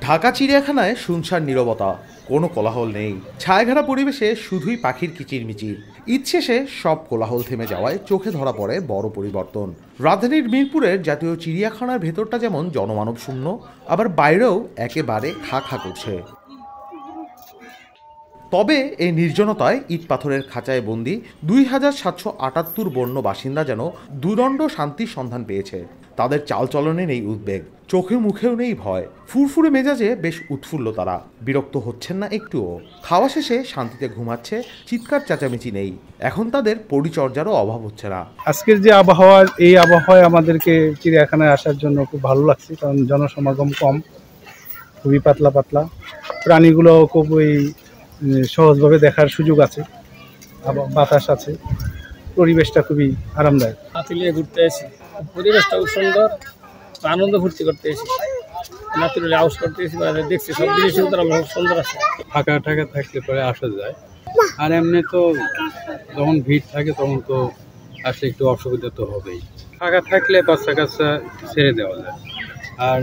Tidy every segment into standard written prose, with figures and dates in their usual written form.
ঢাকা চিড়িয়াখানায় শুনশান নীরবতা, কোনো কোলাহল নেই। ছায়াঘেরা পরিবেশে শুধুই পাখির কিচিরমিচির। ঈদ শেষে সব কোলাহল থেমে যাওয়ায় চোখে ধরা পড়ে বড় পরিবর্তন। রাজধানীর মিরপুরের জাতীয় চিড়িয়াখানার ভেতরটা যেমন জনমানব শূন্য, আবার বাইরেও একেবারে খা খা করছে। তবে এই নির্জনতায় ইট পাথরের খাঁচায় বন্দি ২,৭৭৮ বন্য বাসিন্দা যেন দুদণ্ড শান্তির সন্ধান পেয়েছে। তাদের চালচলনে নেই উদ্বেগ, চোখে মুখেও নেই ভয়। ফুরফুরে মেজাজে বেশ উৎফুল্ল তারা, বিরক্ত হচ্ছেন না একটুও। খাওয়া শেষে শান্তিতে ঘুমাচ্ছে, চিৎকার চেঁচামেচি নেই। এখন তাদের পরিচর্যারও অভাব হচ্ছে না। আজকের যে আবহাওয়া, এই আবহাওয়ায় আমাদেরকে চিড়িয়াখানায় আসার জন্য খুব ভালো লাগছে, কারণ জনসমাগম কম, খুবই পাতলা পাতলা প্রাণীগুলো খুব সহজভাবে দেখার সুযোগ আছে, আবার বাতাস আছে, পরিবেশটা খুবই আরামদায়ক। হাতি নিয়ে ঘুরতে এসেছি, পরিবেশটা খুব সুন্দর, আনন্দ ফুর্তি করতে এসেছি, নাতুরে আউস করতে এসেছি, দেখছি সব জিনিস সুন্দর আছে। ফাঁকা টাকা থাকলে পরে আসা যায়, আর এমনি তো যখন ভিড় থাকে তখন তো আসলে একটু অসুবিধা তো হবেই। ফাঁকা থাকলে বাচ্চা কাচ্চা ছেড়ে দেওয়া যায়, আর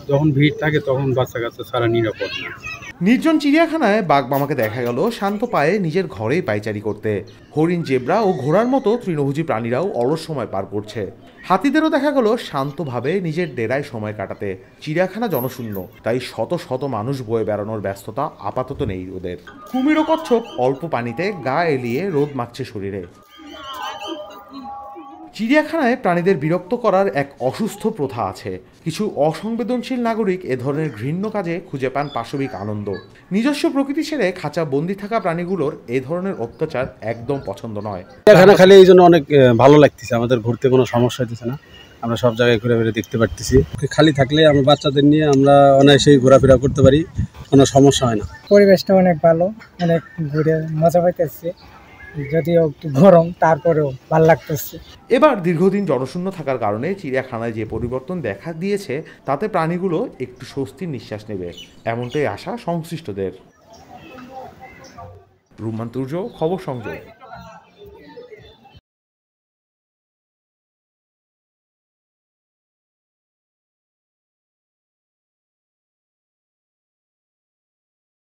যখন ভিড় থাকে তখন বাচ্চা কাচ্চা ছাড়া নিরাপদ না। নির্জন চিড়িয়াখানায় বাঘ মামাকে দেখা গেল শান্ত পায়ে নিজের ঘরেই পায়চারি করতে। হরিণ, জেব্রা ও ঘোড়ার মতো তৃণভোজী প্রাণীরাও অলস সময় পার করছে। হাতিদেরও দেখা গেল শান্তভাবে নিজের ডেরায় সময় কাটাতে। চিড়িয়াখানা জনশূন্য, তাই শত শত মানুষ বয়ে বেড়ানোর ব্যস্ততা আপাতত নেই ওদের। কুমির ও কচ্ছপ অল্প পানিতে গা এলিয়ে রোদ মাখছে শরীরে। চিড়িয়াখানায় প্রাণীদের বিরক্ত করার এক অসুস্থ প্রথা আছে। কিছু অসংবেদনশীল নাগরিক এ ধরনের ঘৃণ্য কাজে খুঁজে পান পাশবিক আনন্দ। নিজস্ব প্রকৃতি ছেড়ে খাঁচা বন্দি থাকা প্রাণীগুলোর এ ধরনের অত্যাচার একদম পছন্দ নয়। চিড়িয়াখানা খালি এই জন্য অনেক ভালো লাগতেছে, আমাদের ঘুরতে কোনো সমস্যা হচ্ছে না, আমরা সব জায়গায় ঘুরে ঘুরে দেখতে পারতেছি। খালি থাকলে আমরা বাচ্চাদের নিয়ে আমরা অনায়াসেই ঘোরাফেরা করতে পারি, কোনো সমস্যা হয় না। পরিবেশটা অনেক ভালো, অনেক ঘুরে মজা পাইতেছে, যদিও একটু গরম, তারপরেও ভালো লাগতেছে। এবার দীর্ঘদিন জনশূন্য থাকার কারণে চিড়িয়াখানায় যে পরিবর্তন দেখা দিয়েছে, তাতে প্রাণীগুলো একটু স্বস্তির নিঃশ্বাস নেবে, এমনটাই আশা সংশ্লিষ্টদের। রুমান তুর্য, খবর সংযোগ।